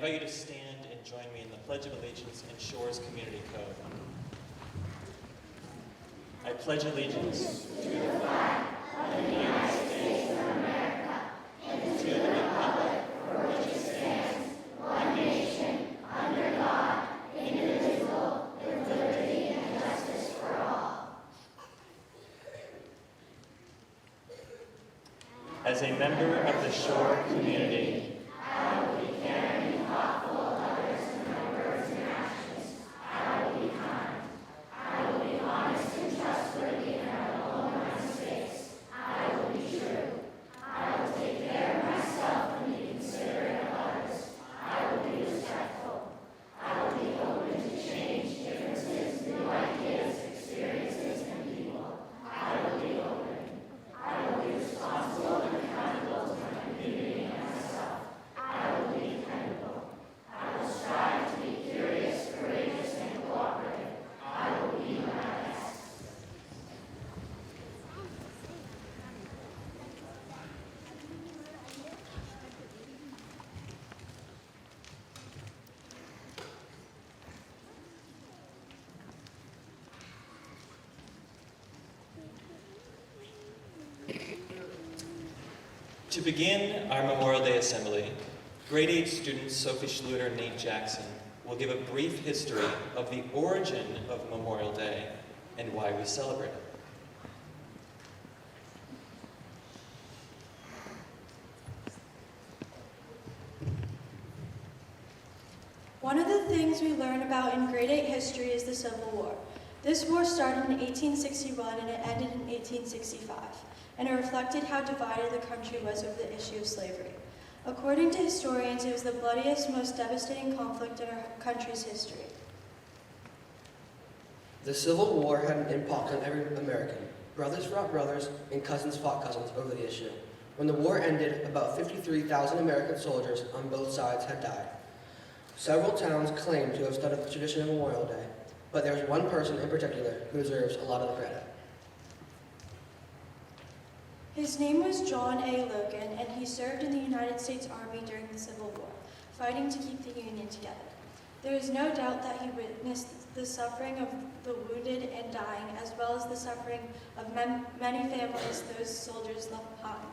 invite you to stand and join me in the Pledge of Allegiance and Shores Community Code. I pledge allegiance to the flag of the United States of America and to the republic for which it stands, one nation, under God, indivisible, with liberty and justice for all. As a member of the Shore community, I will be caring and thoughtful of others in my words and actions. I will be kind. I will be honest and trustworthy, and I will own my mistakes. I will be true. I will take care of myself and be considerate of others. I will be respectful. I will be open to change, differences, new ideas, experiences, and people. I will be open. I will be responsible and accountable to my community and myself. I will be dependable. I will strive to be curious, courageous, and cooperative. I will be my best. To begin our Memorial Day Assembly, grade 8 students Sophie Schluter and Nate Jackson will give a brief history of the origin of Memorial Day and why we celebrate it. One of the things we learn about in grade 8 history is the Civil War. This war started in 1861 and it ended in 1865, and it reflected how divided the country was over the issue of slavery. According to historians, it was the bloodiest, most devastating conflict in our country's history. The Civil War had an impact on every American. Brothers fought brothers, and cousins fought cousins over the issue. When the war ended, about 53,000 American soldiers on both sides had died. Several towns claimed to have started the tradition of Memorial Day, but there was one person in particular who deserves a lot of the credit. His name was John A. Logan, and he served in the United States Army during the Civil War, fighting to keep the Union together. There is no doubt that he witnessed the suffering of the wounded and dying, as well as the suffering of many families those soldiers left behind.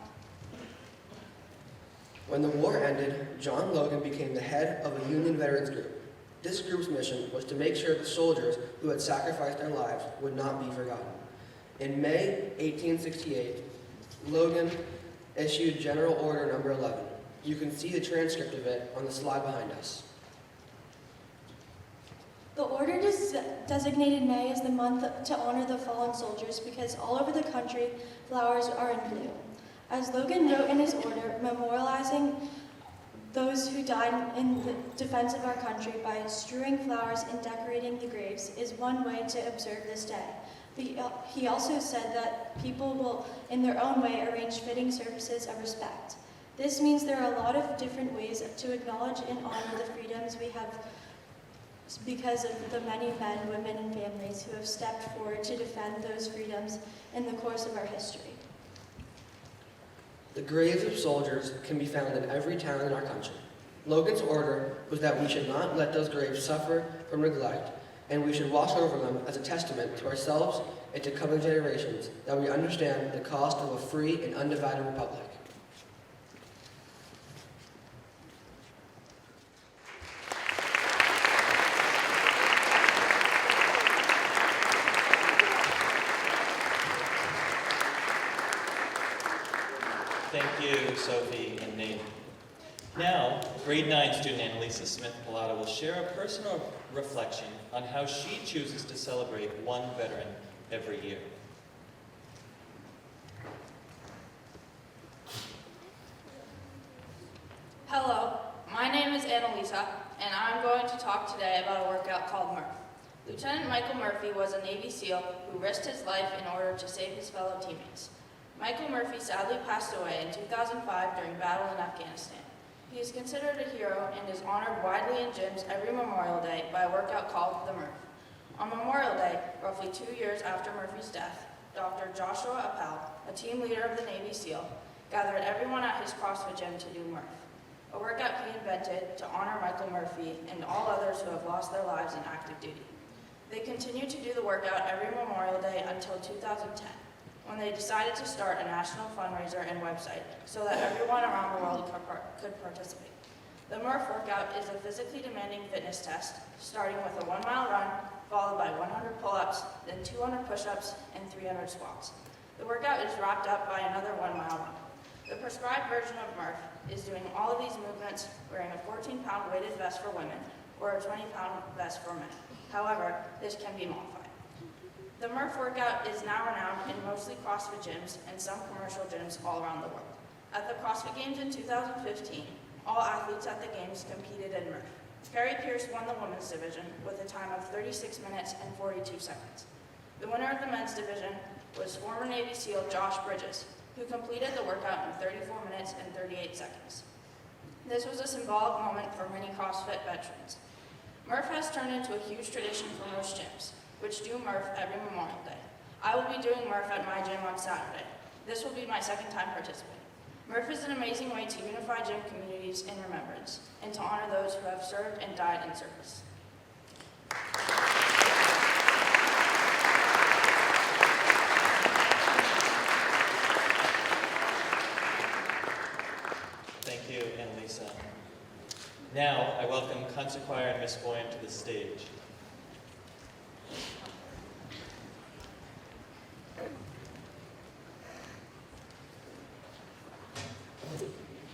When the war ended, John Logan became the head of a Union veterans group. This group's mission was to make sure the soldiers who had sacrificed their lives would not be forgotten. In May 1868, Logan issued General Order Number 11. You can see the transcript of it on the slide behind us. The order designated May as the month to honor the fallen soldiers because all over the country, flowers are in bloom. As Logan wrote in his order, memorializing those who died in the defense of our country by strewing flowers and decorating the graves is one way to observe this day. He also said that people will, in their own way, arrange fitting services of respect. This means there are a lot of different ways to acknowledge and honor the freedoms we have because of the many men, women, and families who have stepped forward to defend those freedoms in the course of our history. The graves of soldiers can be found in every town in our country. Logan's order was that we should not let those graves suffer from neglect, and we should watch over them as a testament to ourselves and to coming generations that we understand the cost of a free and undivided republic. Thank you, Sophie and Nate. Now, grade 9 student Annalisa Smith-Pilata will share a personal reflection on how she chooses to celebrate one veteran every year. Hello, my name is Annalisa, and I'm going to talk today about a workout called Murph. Lieutenant Michael Murphy was a Navy SEAL who risked his life in order to save his fellow teammates. Michael Murphy sadly passed away in 2005 during battle in Afghanistan. He is considered a hero and is honored widely in gyms every Memorial Day by a workout called the Murph. On Memorial Day, roughly 2 years after Murphy's death, Dr. Joshua Appel, a team leader of the Navy SEAL, gathered everyone at his CrossFit gym to do Murph. a workout he invented to honor Michael Murphy and all others who have lost their lives in active duty. They continued to do the workout every Memorial Day until 2010, when they decided to start a national fundraiser and website so that everyone around the world could participate. The Murph workout is a physically demanding fitness test, starting with a 1-mile run, followed by 100 pull-ups, then 200 push-ups, and 300 squats. The workout is wrapped up by another 1-mile run. The prescribed version of Murph is doing all of these movements wearing a 14-pound weighted vest for women or a 20-pound vest for men. However, this can be modified. The Murph workout is now renowned in mostly CrossFit gyms and some commercial gyms all around the world. At the CrossFit Games in 2015, all athletes at the Games competed in Murph. Carrie Pierce won the women's division with a time of 36 minutes and 42 seconds. The winner of the men's division was former Navy SEAL Josh Bridges, who completed the workout in 34 minutes and 38 seconds. This was a symbolic moment for many CrossFit veterans. Murph has turned into a huge tradition for most gyms, which do Murph every Memorial Day. I will be doing Murph at my gym on Saturday. This will be my second time participating. Murph is an amazing way to unify gym communities in remembrance and to honor those who have served and died in service. Thank you, Annalisa. Now, I welcome Concert Choir and Miss Boyne to the stage.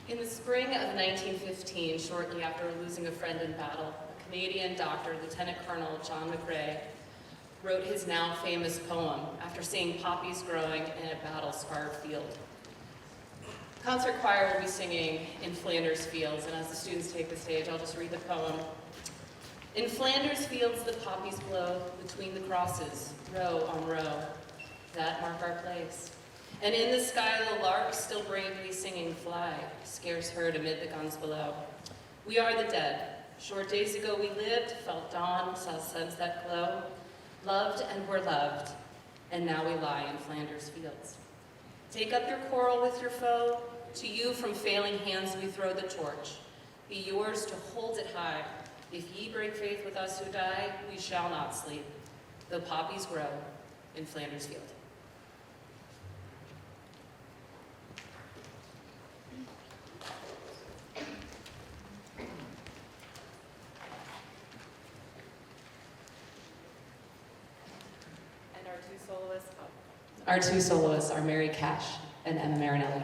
In the spring of 1915, shortly after losing a friend in battle, a Canadian doctor, Lieutenant Colonel John McRae, wrote his now famous poem after seeing poppies growing in a battle-scarred field. Concert Choir will be singing In Flanders Fields, and as the students take the stage, I'll just read the poem. In Flanders fields the poppies blow between the crosses, row on row, that mark our place. And in the sky the larks still bravely singing fly, scarce heard amid the guns below. We are the dead. Short days ago we lived, felt dawn, saw sunset glow, loved and were loved, and now we lie in Flanders fields. Take up your quarrel with your foe, to you from failing hands we throw the torch. Be yours to hold it high. If ye break faith with us who die, we shall not sleep, though poppies grow in Flanders field. Our two soloists are Mary Cash and Emma Marinelli.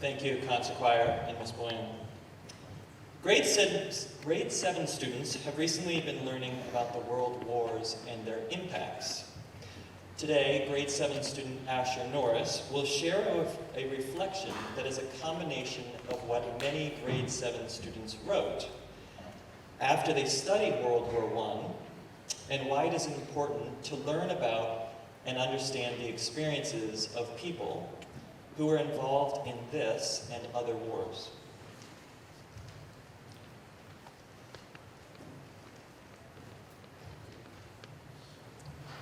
Thank you, Concert Choir and Ms. Boyan. Grade 7 students have recently been learning about the world wars and their impacts. Today, grade 7 student Asher Norris will share a reflection that is a combination of what many grade 7 students wrote after they studied World War I and why it is important to learn about and understand the experiences of people who were involved in this and other wars.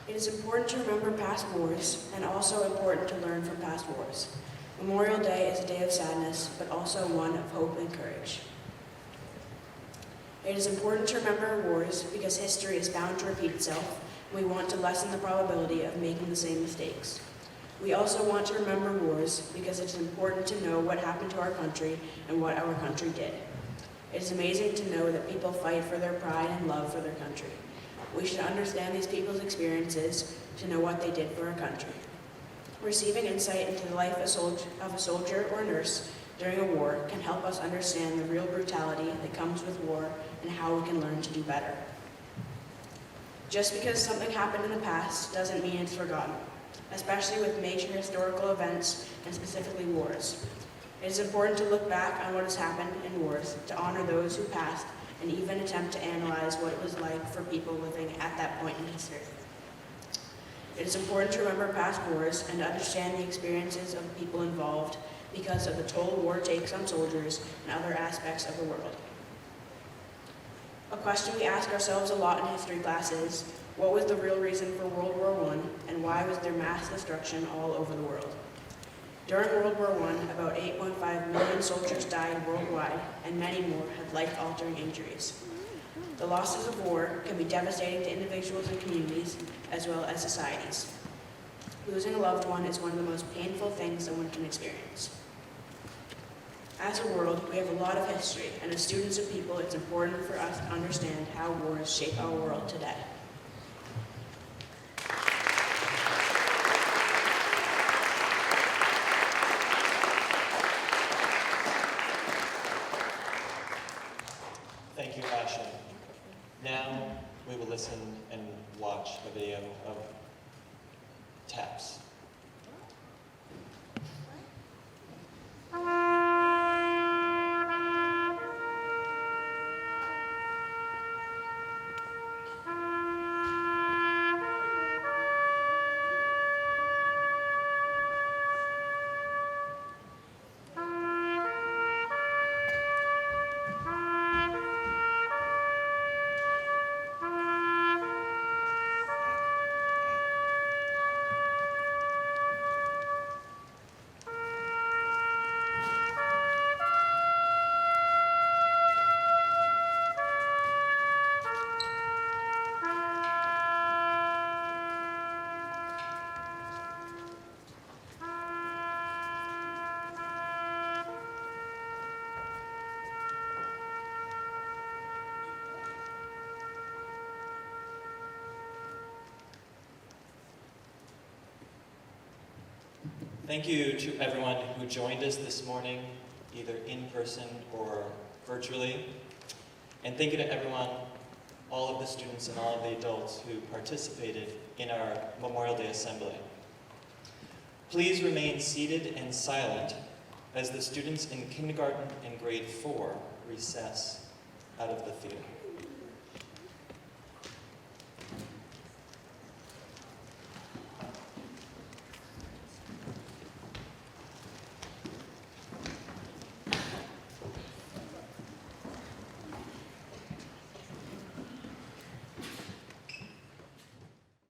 It is important to remember past wars and also important to learn from past wars. Memorial Day is a day of sadness, but also one of hope and courage. It is important to remember wars because history is bound to repeat itself, and we want to lessen the probability of making the same mistakes. We also want to remember wars because it is important to know what happened to our country and what our country did. It is amazing to know that people fight for their pride and love for their country. We should understand these people's experiences to know what they did for our country. Receiving insight into the life of a soldier or nurse during a war can help us understand the real brutality that comes with war and how we can learn to do better. Just because something happened in the past doesn't mean it's forgotten, especially with major historical events and specifically wars. It is important to look back on what has happened in wars, to honor those who passed, and even attempt to analyze what it was like for people living at that point in history. It is important to remember past wars and to understand the experiences of the people involved because of the toll war takes on soldiers and other aspects of the world. A question we ask ourselves a lot in history class is, what was the real reason for World War I and why was there mass destruction all over the world? During World War I, about 8.5 million soldiers died worldwide, and many more had life-altering injuries. The losses of war can be devastating to individuals and communities, as well as societies. Losing a loved one is one of the most painful things someone can experience. As a world, we have a lot of history, and as students of people, it's important for us to understand how wars shape our world today. Thank you, Asher. Now we will listen and watch a video of taps. Thank you to everyone who joined us this morning, either in person or virtually. And thank you to everyone, all of the students and all of the adults who participated in our Memorial Day Assembly. Please remain seated and silent as the students in kindergarten and grade 4 recess out of the theater.